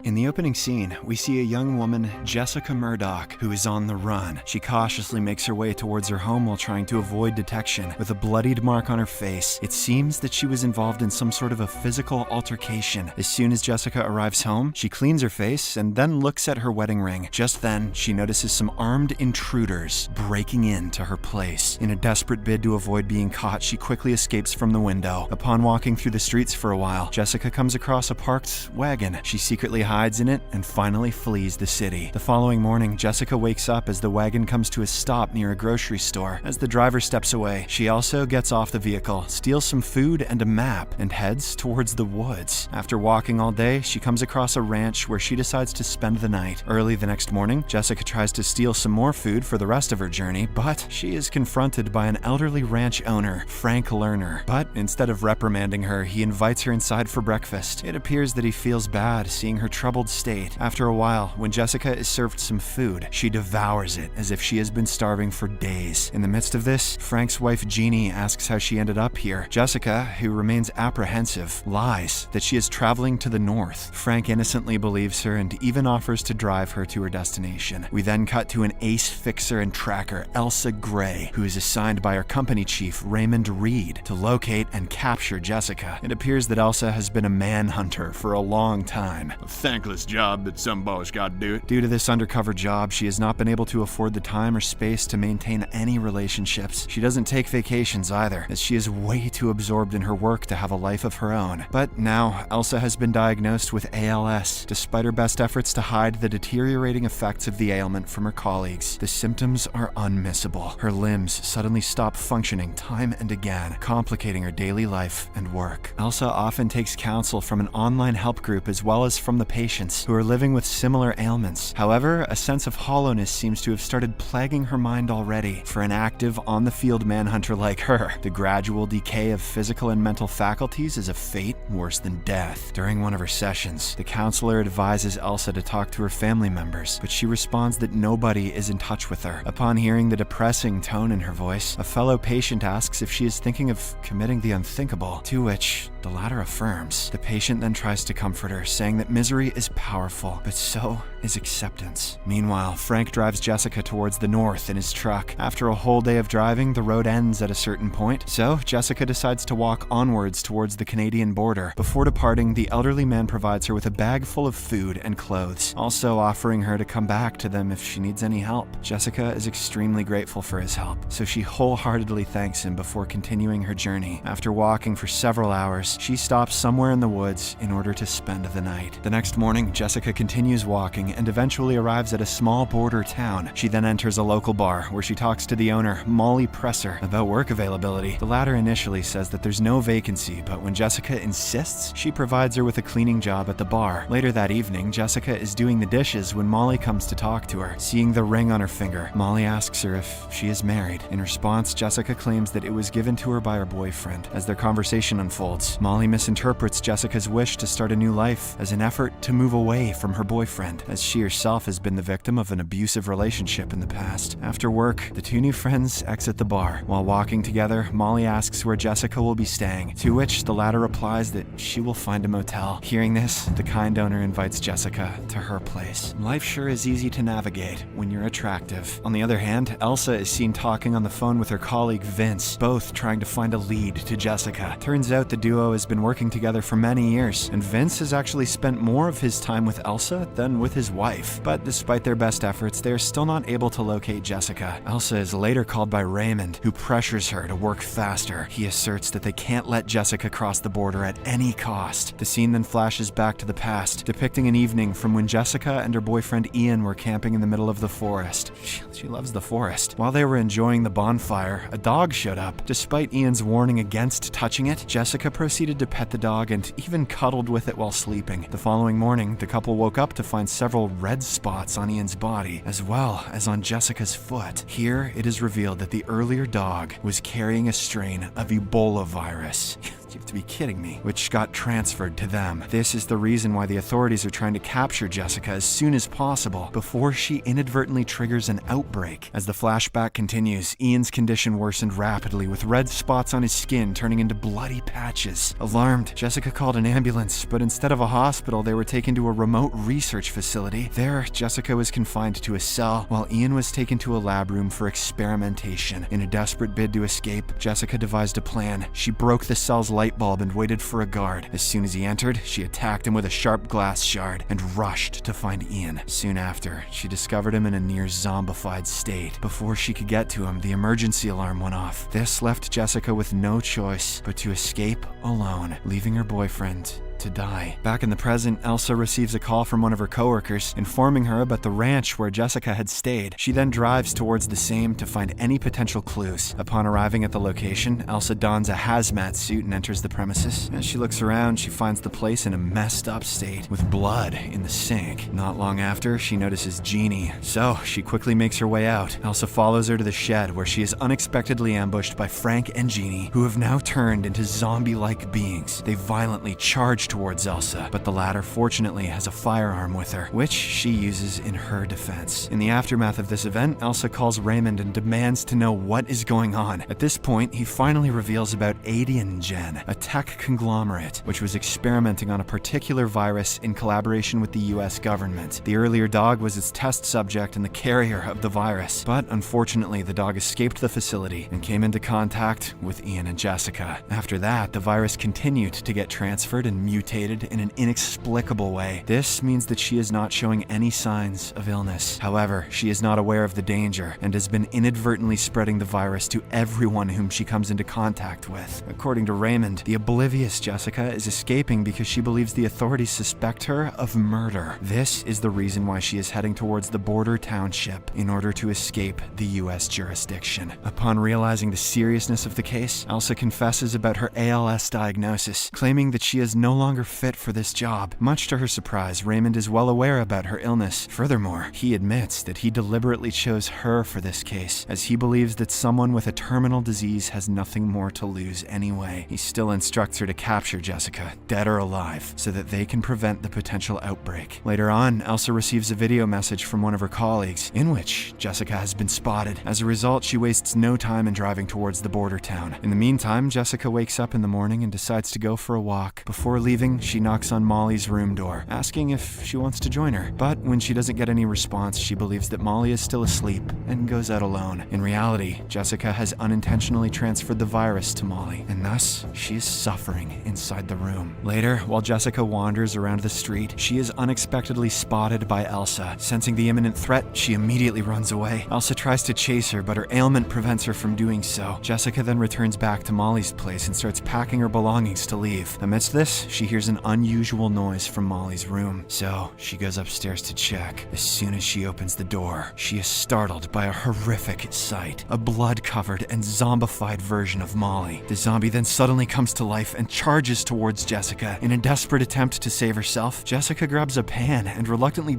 In the opening scene, we see a young woman, Jessica Murdoch, who is on the run. She cautiously makes her way towards her home while trying to avoid detection. With a bloodied mark on her face, it seems that she was involved in some sort of a physical altercation. As soon as Jessica arrives home, she cleans her face and then looks at her wedding ring. Just then, she notices some armed intruders breaking into her place. In a desperate bid to avoid being caught, she quickly escapes from the window. Upon walking through the streets for a while, Jessica comes across a parked wagon. She secretly hides in it and finally flees the city. The following morning, Jessica wakes up as the wagon comes to a stop near a grocery store. As the driver steps away, she also gets off the vehicle, steals some food and a map, and heads towards the woods. After walking all day, she comes across a ranch where she decides to spend the night. Early the next morning, Jessica tries to steal some more food for the rest of her journey, but she is confronted by an elderly ranch owner, Frank Lerner. But instead of reprimanding her, he invites her inside for breakfast. It appears that he feels bad seeing her troubled state. After a while, when Jessica is served some food, she devours it as if she has been starving for days. In the midst of this, Frank's wife Jeannie asks how she ended up here. Jessica, who remains apprehensive, lies that she is traveling to the north. Frank innocently believes her and even offers to drive her to her destination. We then cut to an ace fixer and tracker, Elsa Gray, who is assigned by our company chief, Raymond Reed, to locate and capture Jessica. It appears that Elsa has been a manhunter for a long time. A thankless job, but some boss gotta do it. Due to this undercover job, she has not been able to afford the time or space to maintain any relationships. She doesn't take vacations either, as she is way too absorbed in her work to have a life of her own. But now, Elsa has been diagnosed with ALS. Despite her best efforts to hide the deteriorating effects of the ailment from her colleagues, the symptoms are unmissable. Her limbs suddenly stop functioning time and again, complicating her daily life and work. Elsa often takes counsel from an online help group as well as from the patients who are living with similar ailments. However, a sense of hollowness seems to have started plaguing her mind already. For an active, on-the-field manhunter like her, the gradual decay of physical and mental faculties is a fate worse than death. During one of her sessions, the counselor advises Elsa to talk to her family members, but she responds that nobody is in touch with her. Upon hearing the depressing tone in her voice, a fellow patient asks if she is thinking of committing the unthinkable, to which the latter affirms. The patient then tries to comfort her, saying that misery is powerful, but so is acceptance. Meanwhile, Frank drives Jessica towards the north in his truck. After a whole day of driving, the road ends at a certain point, so Jessica decides to walk onwards towards the Canadian border. Before departing, the elderly man provides her with a bag full of food and clothes, also offering her to come back to them if she needs any help. Jessica is extremely grateful for his help, so she wholeheartedly thanks him before continuing her journey. After walking for several hours, she stops somewhere in the woods in order to spend the night. The next morning, Jessica continues walking and eventually arrives at a small border town. She then enters a local bar where she talks to the owner, Molly Presser, about work availability. The latter initially says that there's no vacancy, but when Jessica insists, she provides her with a cleaning job at the bar. Later that evening, Jessica is doing the dishes when Molly comes to talk to her. Seeing the ring on her finger, Molly asks her if she is married. In response, Jessica claims that it was given to her by her boyfriend. As their conversation unfolds, Molly misinterprets Jessica's wish to start a new life as an effort to move away from her boyfriend, as she herself has been the victim of an abusive relationship in the past. After work, the two new friends exit the bar. While walking together, Molly asks where Jessica will be staying, to which the latter replies that she will find a motel. Hearing this, the kind owner invites Jessica to her place. Life sure is easy to navigate when you're attractive. On the other hand, Elsa is seen talking on the phone with her colleague Vince, both trying to find a lead to Jessica. Turns out the duo has been working together for many years, and Vince has actually spent more of his time with Elsa than with his wife. But despite their best efforts, they are still not able to locate Jessica. Elsa is later called by Raymond, who pressures her to work faster. He asserts that they can't let Jessica cross the border at any cost. The scene then flashes back to the past, depicting an evening from when Jessica and her boyfriend Ian were camping in the middle of the forest. She loves the forest. While they were enjoying the bonfire, a dog showed up. Despite Ian's warning against touching it, Jessica proceeded to pet the dog and even cuddled with it while sleeping. The following morning, the couple woke up to find several red spots on Ian's body, as well as on Jessica's foot. Here, it is revealed that the earlier dog was carrying a strain of Ebola virus. You have to be kidding me. Which got transferred to them. This is the reason why the authorities are trying to capture Jessica as soon as possible before she inadvertently triggers an outbreak. As the flashback continues, Ian's condition worsened rapidly, with red spots on his skin turning into bloody patches. Alarmed, Jessica called an ambulance, but instead of a hospital, they were taken to a remote research facility. There, Jessica was confined to a cell, while Ian was taken to a lab room for experimentation. In a desperate bid to escape, Jessica devised a plan. She broke the cell's light bulb and waited for a guard. As soon as he entered, she attacked him with a sharp glass shard and rushed to find Ian. Soon after, she discovered him in a near zombified state. Before she could get to him, the emergency alarm went off. This left Jessica with no choice but to escape alone, leaving her boyfriend to die. Back in the present, Elsa receives a call from one of her coworkers, informing her about the ranch where Jessica had stayed. She then drives towards the same to find any potential clues. Upon arriving at the location, Elsa dons a hazmat suit and enters the premises. As she looks around, she finds the place in a messed up state, with blood in the sink. Not long after, she notices Jeannie, so she quickly makes her way out. Elsa follows her to the shed, where she is unexpectedly ambushed by Frank and Jeannie, who have now turned into zombie-like beings. They violently charge towards Elsa, but the latter fortunately has a firearm with her, which she uses in her defense. In the aftermath of this event, Elsa calls Raymond and demands to know what is going on. At this point, he finally reveals about Gen, a tech conglomerate, which was experimenting on a particular virus in collaboration with the US government. The earlier dog was its test subject and the carrier of the virus, but unfortunately the dog escaped the facility and came into contact with Ian and Jessica. After that, the virus continued to get transferred and mutated in an inexplicable way. This means that she is not showing any signs of illness. However, she is not aware of the danger and has been inadvertently spreading the virus to everyone whom she comes into contact with. According to Raymond, the oblivious Jessica is escaping because she believes the authorities suspect her of murder. This is the reason why she is heading towards the border township in order to escape the US jurisdiction. Upon realizing the seriousness of the case, Elsa confesses about her ALS diagnosis, claiming that she is no longer fit for this job. Much to her surprise, Raymond is well aware about her illness. Furthermore, he admits that he deliberately chose her for this case, as he believes that someone with a terminal disease has nothing more to lose anyway. He still instructs her to capture Jessica, dead or alive, so that they can prevent the potential outbreak. Later on, Elsa receives a video message from one of her colleagues, in which Jessica has been spotted. As a result, she wastes no time in driving towards the border town. In the meantime, Jessica wakes up in the morning and decides to go for a walk. Before leaving, she knocks on Molly's room door, asking if she wants to join her. But when she doesn't get any response, she believes that Molly is still asleep and goes out alone. In reality, Jessica has unintentionally transferred the virus to Molly, and thus she is suffering inside the room. Later, while Jessica wanders around the street, she is unexpectedly spotted by Elsa. Sensing the imminent threat, she immediately runs away. Elsa tries to chase her, but her ailment prevents her from doing so. Jessica then returns back to Molly's place and starts packing her belongings to leave. Amidst this, she hears an unusual noise from Molly's room, so she goes upstairs to check. As soon as she opens the door, she is startled by a horrific sight, a blood-covered and zombified version of Molly. The zombie then suddenly comes to life and charges towards Jessica. In a desperate attempt to save herself, Jessica grabs a pan and reluctantly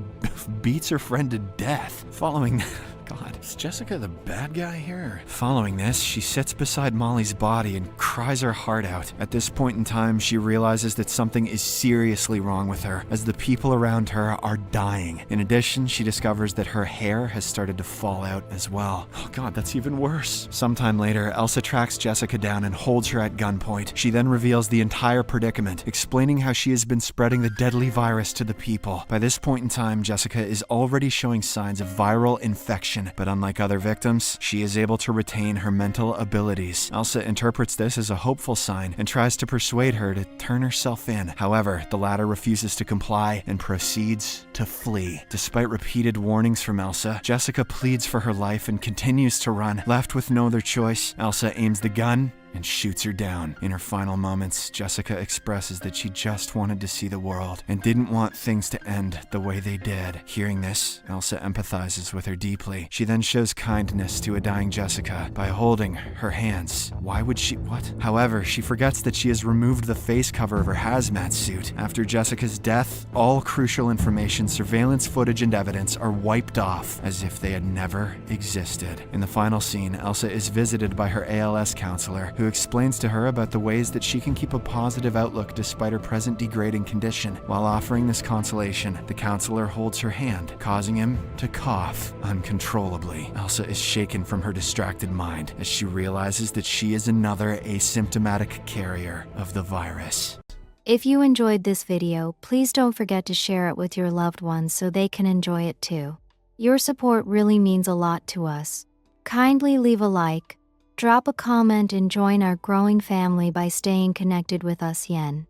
beats her friend to death. God, is Jessica the bad guy here? Following this, she sits beside Molly's body and cries her heart out. At this point in time, she realizes that something is seriously wrong with her, as the people around her are dying. In addition, she discovers that her hair has started to fall out as well. Oh God, that's even worse. Sometime later, Elsa tracks Jessica down and holds her at gunpoint. She then reveals the entire predicament, explaining how she has been spreading the deadly virus to the people. By this point in time, Jessica is already showing signs of viral infection, but unlike other victims, she is able to retain her mental abilities. Elsa interprets this as a hopeful sign and tries to persuade her to turn herself in. However, the latter refuses to comply and proceeds to flee. Despite repeated warnings from Elsa, Jessica pleads for her life and continues to run. Left with no other choice, Elsa aims the gun and shoots her down. In her final moments, Jessica expresses that she just wanted to see the world and didn't want things to end the way they did. Hearing this, Elsa empathizes with her deeply. She then shows kindness to a dying Jessica by holding her hands. Why would she? What? However, she forgets that she has removed the face cover of her hazmat suit. After Jessica's death, all crucial information, surveillance footage, and evidence are wiped off as if they had never existed. In the final scene, Elsa is visited by her ALS counselor, who who explains to her about the ways that she can keep a positive outlook despite her present degrading condition. While offering this consolation, the counselor holds her hand, causing him to cough uncontrollably. Elsa is shaken from her distracted mind as she realizes that she is another asymptomatic carrier of the virus. If you enjoyed this video, please don't forget to share it with your loved ones so they can enjoy it too. Your support really means a lot to us. Kindly leave a like, drop a comment and join our growing family by staying connected with us. Yen.